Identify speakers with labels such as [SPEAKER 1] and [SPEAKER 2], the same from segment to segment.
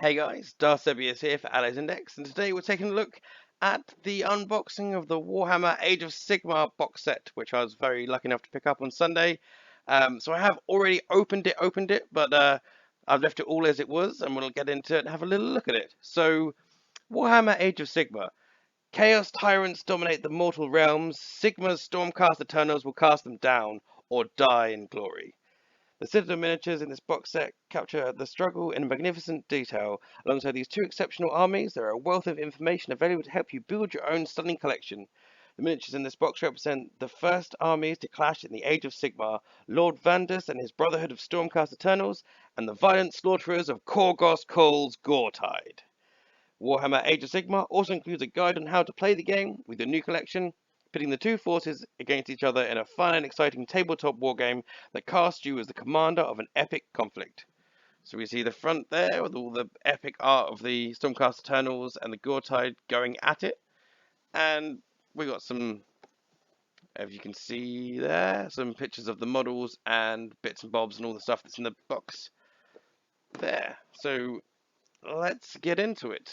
[SPEAKER 1] Hey guys, Darth Sebious here for Allies Index, and today we're taking a look at the unboxing of the Warhammer Age of Sigmar box set, which I was very lucky enough to pick up on Sunday. So I have already opened it, but I've left it all as it was, and we'll get into it and have a little look at it. So, Warhammer Age of Sigmar. Chaos tyrants dominate the mortal realms. Sigmar's Stormcast Eternals will cast them down, or die in glory. The Citadel miniatures in this box set capture the struggle in magnificent detail. Alongside these two exceptional armies, there are a wealth of information available to help you build your own stunning collection. The miniatures in this box represent the first armies to clash in the Age of Sigmar, Lord Vandus and his Brotherhood of Stormcast Eternals, and the violent slaughterers of Korgos Kol's Goretide. Warhammer Age of Sigmar also includes a guide on how to play the game with the new collection, pitting the two forces against each other in a fun and exciting tabletop wargame that casts you as the commander of an epic conflict. So we see the front there with all the epic art of the Stormcast Eternals and the Goretide going at it. And we got some, as you can see there, some pictures of the models and bits and bobs and all the stuff that's in the box there. So let's get into it.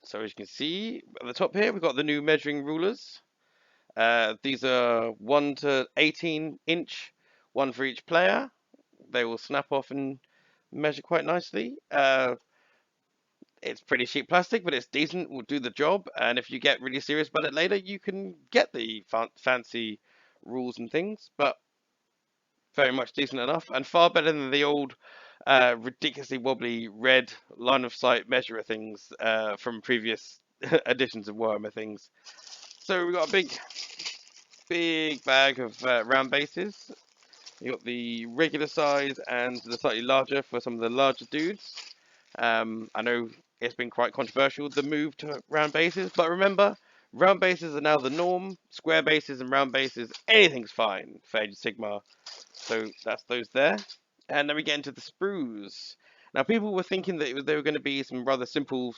[SPEAKER 1] So as you can see at the top here, we've got the new measuring rulers. These are 1 to 18 inch, one for each player. They will snap off and measure quite nicely. It's pretty cheap plastic, but it's decent, will do the job. And if you get really serious about it later, you can get the fancy rules and things. But very much decent enough, and far better than the old ridiculously wobbly red line of sight measurer things from previous editions of Warhammer things. So we've got a big bag of round bases. You got the regular size and the slightly larger for some of the larger dudes. I know it's been quite controversial, the move to round bases, but remember, round bases are now the norm. Square bases and round bases, anything's fine for Age of Sigmar. So that's those there. And then we get into the sprues. Now, people were thinking that they were going to be some rather simple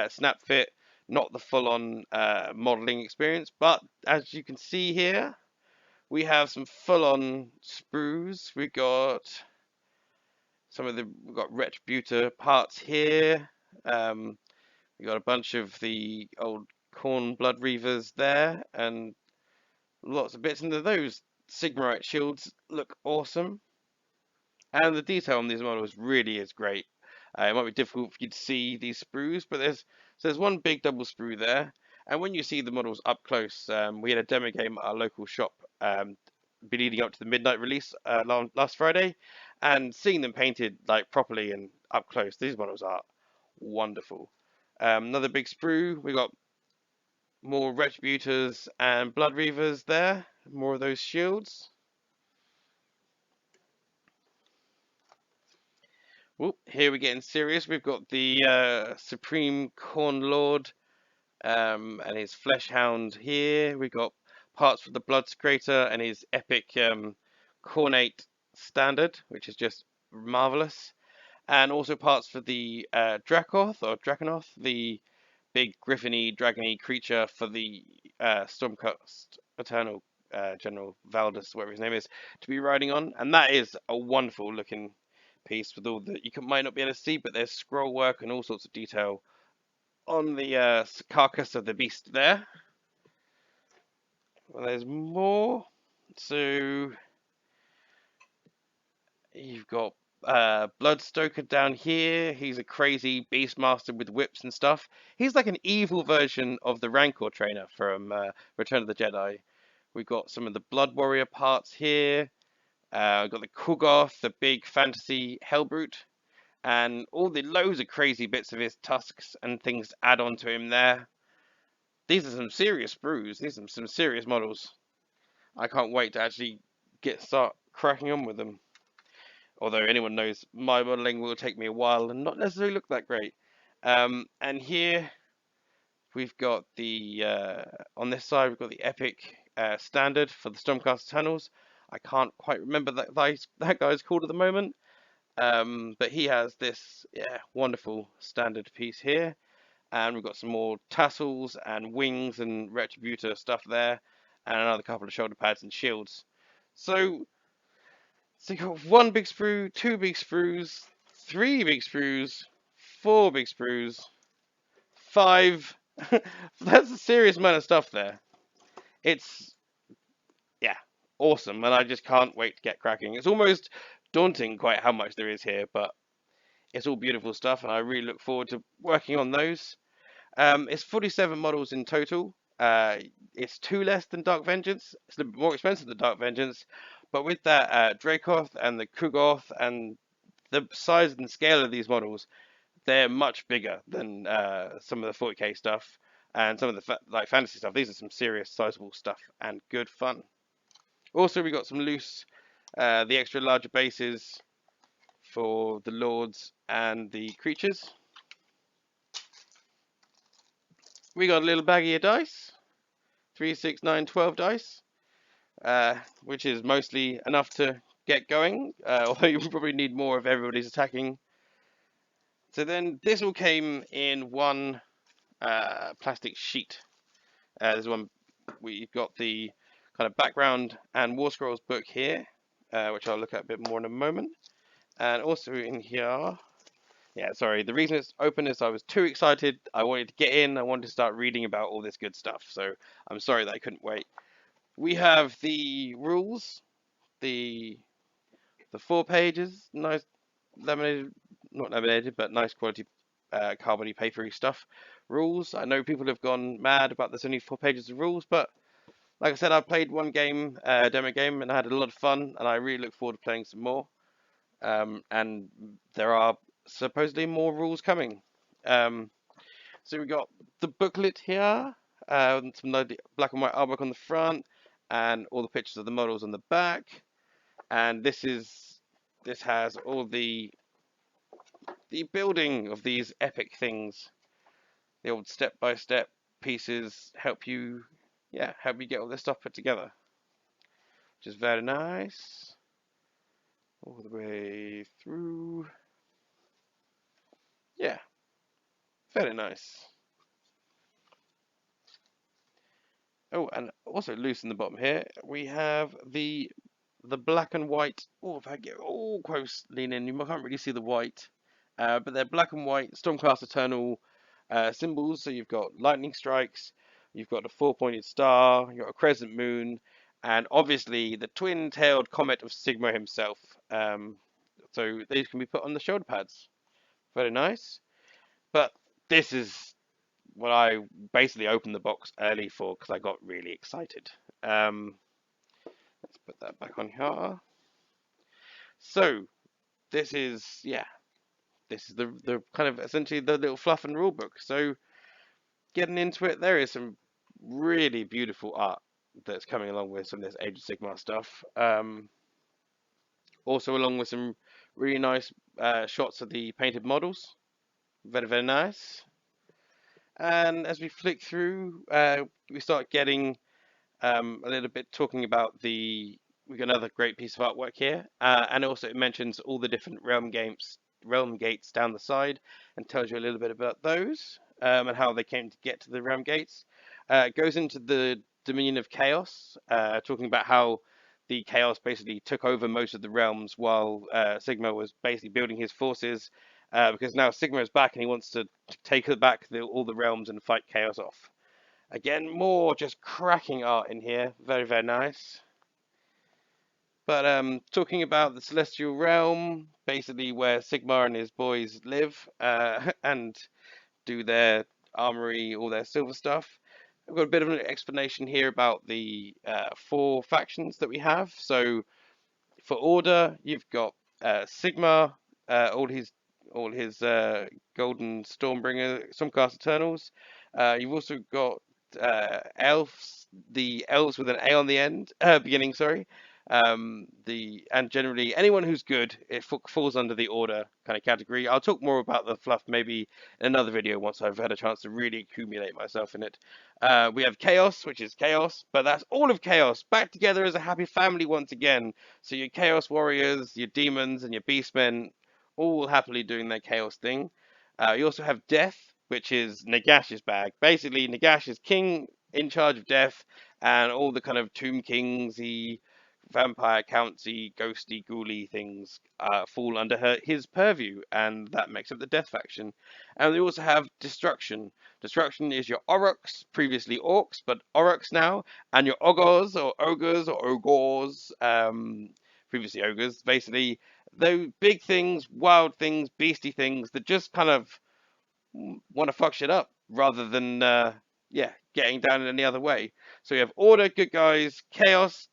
[SPEAKER 1] snap fit, not the full-on modeling experience. But as you can see here, we have some full-on sprues. We've got we've got Retributor parts here. We've got a bunch of the old Khorne Blood Reavers there, and lots of bits. And those Sigmarite shields look awesome. And the detail on these models really is great. It might be difficult for you to see these sprues, but there's one big double sprue there. And when you see the models up close, we had a demo game at our local shop leading up to the midnight release last Friday, and seeing them painted like properly and up close, these models are wonderful. Another big sprue. We got more Retributors and Blood Reavers there. More of those shields. Whoop, here we're getting serious. We've got the Supreme Khorne Lord and his Flesh Hound here. We've got parts for the Bloodsecrator and his epic Khornate Standard, which is just marvelous. And also parts for the Draconoth, the big griffin-y, dragon-y creature for the Stormcast Eternal General Valdus, whatever his name is, to be riding on. And that is a wonderful looking piece with all the might not be able to see, but there's scroll work and all sorts of detail on the carcass of the beast there. Well, there's more. So you've got Bloodstoker down here. He's a crazy beastmaster with whips and stuff. He's like an evil version of the Rancor trainer from Return of the Jedi. We've got some of the Blood Warrior parts here. We've got the Kugoth, the big fantasy Hellbrute, and all the loads of crazy bits of his tusks and things to add on to him there. These are some serious sprues. These are some serious models. I can't wait to actually start cracking on with them. Although anyone knows my modeling will take me a while and not necessarily look that great. And here we've got the on this side we've got the epic standard for the Stormcast Eternals. I can't quite remember that guy's called at the moment. But he has this wonderful standard piece here, and we've got some more tassels and wings and Retributor stuff there, and another couple of shoulder pads and shields. So So you got one big sprue, two big sprues, three big sprues, four big sprues, five. That's a serious amount of stuff there. It's, yeah, awesome, and I just can't wait to get cracking. It's almost daunting quite how much there is here, but it's all beautiful stuff, and I really look forward to working on those. It's 47 models in total. It's two less than Dark Vengeance. It's a little bit more expensive than Dark Vengeance, but with that Dracoth and the Kugoth and the size and scale of these models, they're much bigger than some of the 40k stuff and some of the like fantasy stuff. These are some serious, sizable stuff and good fun. Also, we got some loose, the extra larger bases for the lords and the creatures. We got a little baggie of dice, 3, 6, 9, 12 dice, which is mostly enough to get going, although you probably need more if everybody's attacking. So then this all came in one plastic sheet. There's one, we've got the kind of background and War Scrolls book here, which I'll look at a bit more in a moment. And also in here, yeah, sorry, the reason it's open is I was too excited. I wanted to get in, I wanted to start reading about all this good stuff. So I'm sorry that I couldn't wait. We have the rules, the 4 pages, nice laminated, not laminated, but nice quality carbony papery stuff. Rules. I know people have gone mad about there's only 4 pages of rules, but like I said, I played one game, demo game, and I had a lot of fun, and I really look forward to playing some more. And there are supposedly more rules coming. So we got the booklet here, some black and white artwork on the front, and all the pictures of the models on the back. And this has all the building of these epic things. The old step-by-step pieces help you, yeah, help you get all this stuff put together, which is very nice. All the way through. Yeah, very nice. Oh, and also loose in the bottom here, we have the black and white. Oh, if I get all close, lean in, you can't really see the white, but they're black and white Stormcast Eternal symbols. So you've got lightning strikes, you've got a 4-pointed star, you've got a crescent moon, and obviously the twin-tailed comet of Sigmar himself. So these can be put on the shoulder pads. Very nice. But this is what I basically opened the box early for because I got really excited. Let's put that back on here. So this is, yeah, this is the kind of essentially the little fluff and rule book. So getting into it, there is some really beautiful art that's coming along with some of this Age of Sigmar stuff. Also along with some really nice shots of the painted models. Very, very nice. And as we flick through, we start getting a little bit talking about we've got another great piece of artwork here, and also it mentions all the different realm gates down the side, and tells you a little bit about those and how they came to get to the realm gates. It goes into the Dominion of Chaos, talking about how the Chaos basically took over most of the realms while Sigmar was basically building his forces, because now Sigmar is back and he wants to take back all the realms and fight Chaos off. Again, more just cracking art in here. Very, very nice. But talking about the Celestial Realm, basically where Sigmar and his boys live and do their armory, all their silver stuff. I've got a bit of an explanation here about the 4 factions that we have. So for Order, you've got Sigmar, all his Golden Stormbringer, Stormcast Eternals. You've also got elves, the elves with an A on the end, beginning, sorry. And generally anyone who's good, it falls under the Order kind of category. I'll talk more about the fluff maybe in another video once I've had a chance to really accumulate myself in it. We have Chaos, which is Chaos, but that's all of Chaos back together as a happy family once again. So your Chaos Warriors, your Demons, and your Beastmen all happily doing their Chaos thing. You also have Death, which is Nagash's bag. Basically, Nagash is king in charge of death, and all the kind of Tomb Kingsy vampire, countsy, ghosty, ghouly things fall under his purview, and that makes up the Death faction. And we also have Destruction. Destruction is your Aurochs, previously Orcs, but Aurochs now, and your Ogres or Ogres, previously Ogres. Basically, those big things, wild things, beastie things that just kind of want to fuck shit up rather than yeah, getting down in any other way. So we have order, good guys, chaos.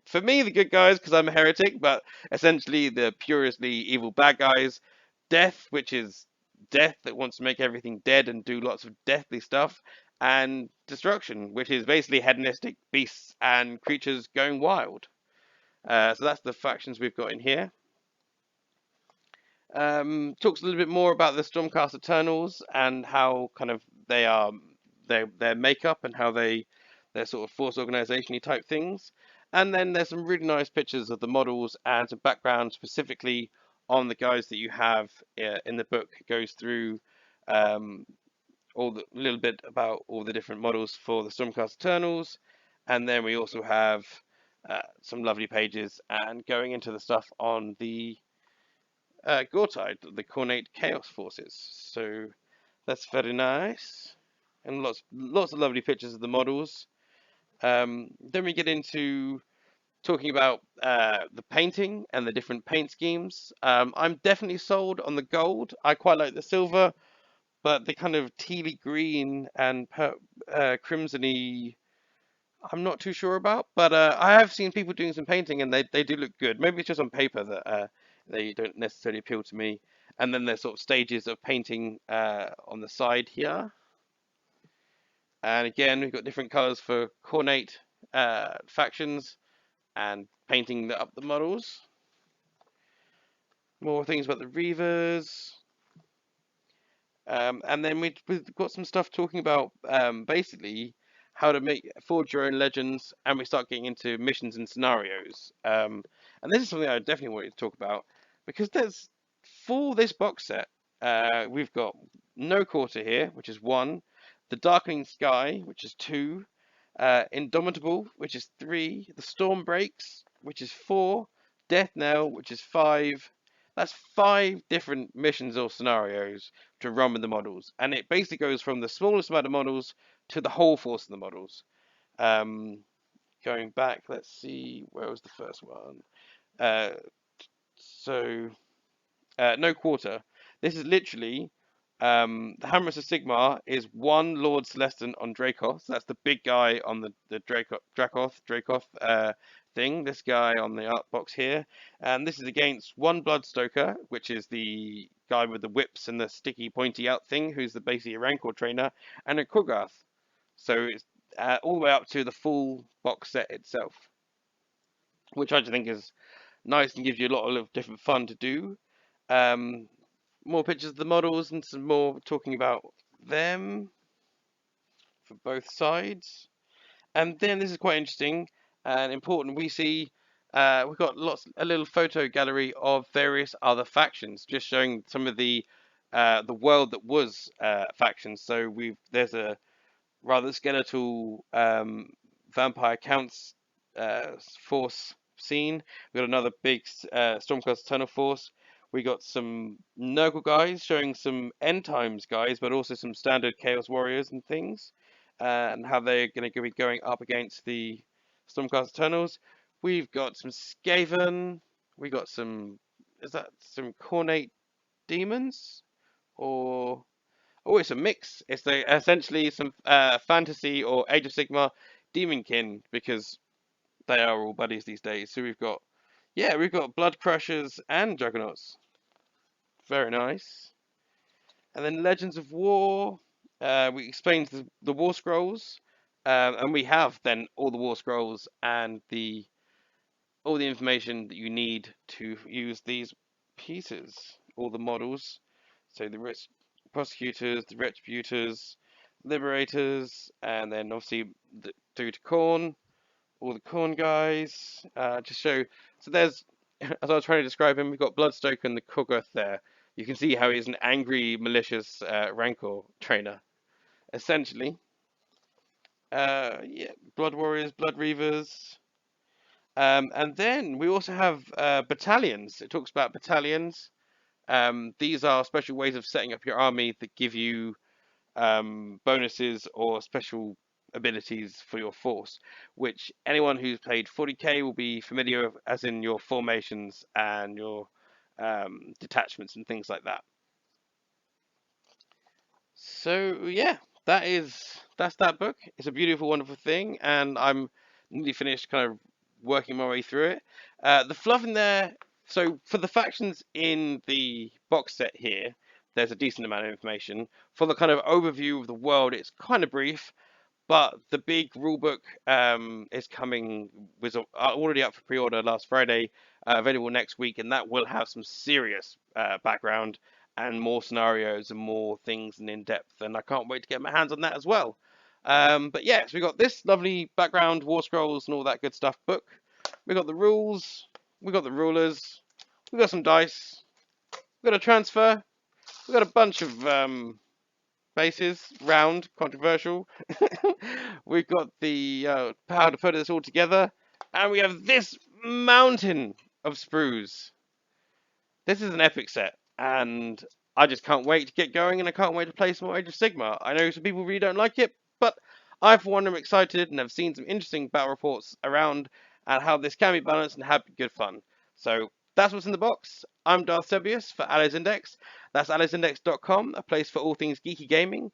[SPEAKER 1] For me, the good guys because I'm a heretic, but essentially the purely evil bad guys. Death, which is death that wants to make everything dead and do lots of deathly stuff, and destruction, which is basically hedonistic beasts and creatures going wild. So that's the factions we've got in here. Talks a little bit more about the Stormcast Eternals and how kind of they are their makeup and how they're sort of force organization type things. And then there's some really nice pictures of the models and some background specifically on the guys that you have in the book. It goes through all the little bit about all the different models for the Stormcast Eternals, and then we also have some lovely pages and going into the stuff on the Gortide, the Cornate Chaos Forces. So that's very nice, and lots of lovely pictures of the models. Then we get into talking about the painting and the different paint schemes. I'm definitely sold on the gold. I quite like the silver, but the kind of tealy green and crimsony, I'm not too sure about. But I have seen people doing some painting, and they do look good. Maybe it's just on paper that they don't necessarily appeal to me. And then there's sort of stages of painting on the side here. And again, we've got different colors for Cornate factions and painting up the models. More things about the Reavers. And then we've got some stuff talking about basically how to forge your own legends, and we start getting into missions and scenarios. And this is something I definitely wanted to talk about because there's for this box set, we've got No Quarter here, which is 1, The Darkening Sky, which is 2, Indomitable, which is 3, The Storm Breaks, which is 4, Death Knell, which is 5. That's 5 different missions or scenarios to run with the models, and it basically goes from the smallest amount of models to the whole force of the models. Going back, let's see, where was the first one? Uh, so No Quarter. This is literally the Hammerus of Sigmar is 1 Lord Celestin on Dracoth. So that's the big guy on the Dracoth thing. This guy on the art box here, and this is against 1 Bloodstoker, which is the guy with the whips and the sticky pointy out thing, who's the basically a Rancor trainer, and a Kogath. So it's all the way up to the full box set itself, which I just think is nice and gives you a lot of different fun to do. More pictures of the models and some more talking about them for both sides. And then this is quite interesting and important. We see we've got a little photo gallery of various other factions, just showing some of the world that was factions. So there's a rather skeletal vampire counts force scene. We've got another big Stormcast Eternal force. We got some Nurgle guys showing some end times guys, but also some standard Chaos Warriors and things, and how they're going to be going up against the Stormcast Eternals. We've got some Skaven. We got some, is that some Cornate demons? Or oh, it's a mix. It's essentially some fantasy or Age of Sigmar demonkin because they are all buddies these days. So we've got Blood Crushers and Juggernauts. Very nice. And then Legends of War. We explained the War Scrolls, and we have then all the War Scrolls and all the information that you need to use these pieces, all the models. So the Prosecutors, the Retributors, Liberators, and then obviously through to Khorne, all the Khorne guys. To show, so there's, as I was trying to describe him, we've got Bloodstoker and the Kogoth there. You can see how he's an angry, malicious Rancor trainer, essentially. Yeah, Blood Warriors, Blood Reavers. And then we also have battalions. It talks about battalions. These are special ways of setting up your army that give you bonuses or special abilities for your force, which anyone who's played 40k will be familiar with, as in your formations and your detachments and things like that. So yeah, that's that book. It's a beautiful, wonderful thing, and I'm nearly finished kind of working my way through it. The fluff in there. So for the factions in the box set here, there's a decent amount of information. For the kind of overview of the world, it's kind of brief, but the big rulebook is coming, was already up for pre-order last Friday, available next week, and that will have some serious background and more scenarios and more things and in depth. And I can't wait to get my hands on that as well. But yeah, so we got this lovely background, war scrolls, and all that good stuff book. We got the rules, we got the rulers, we got some dice, we got a transfer, we got a bunch of bases, round, controversial. We've got the power to put this all together, and we have this mountain of sprues. This is an epic set, and I just can't wait to get going, and I can't wait to play some more Age of Sigmar. I know some people really don't like it, but I, for one, am excited and have seen some interesting battle reports around and how this can be balanced and have good fun. So that's what's in the box. I'm Darth Sebious for Allies Index. That's alliesindex.com, a place for all things geeky gaming.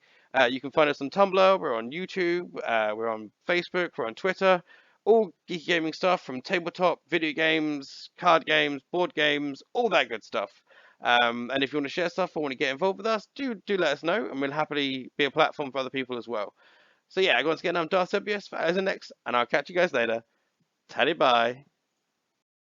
[SPEAKER 1] You can find us on Tumblr, we're on YouTube, we're on Facebook, we're on Twitter. All geeky gaming stuff from tabletop, video games, card games, board games, all that good stuff. And if you want to share stuff or want to get involved with us, do let us know, and we'll happily be a platform for other people as well. So yeah, once again, I'm Darth Sebious for Allies Index, and I'll catch you guys later. Taddy bye.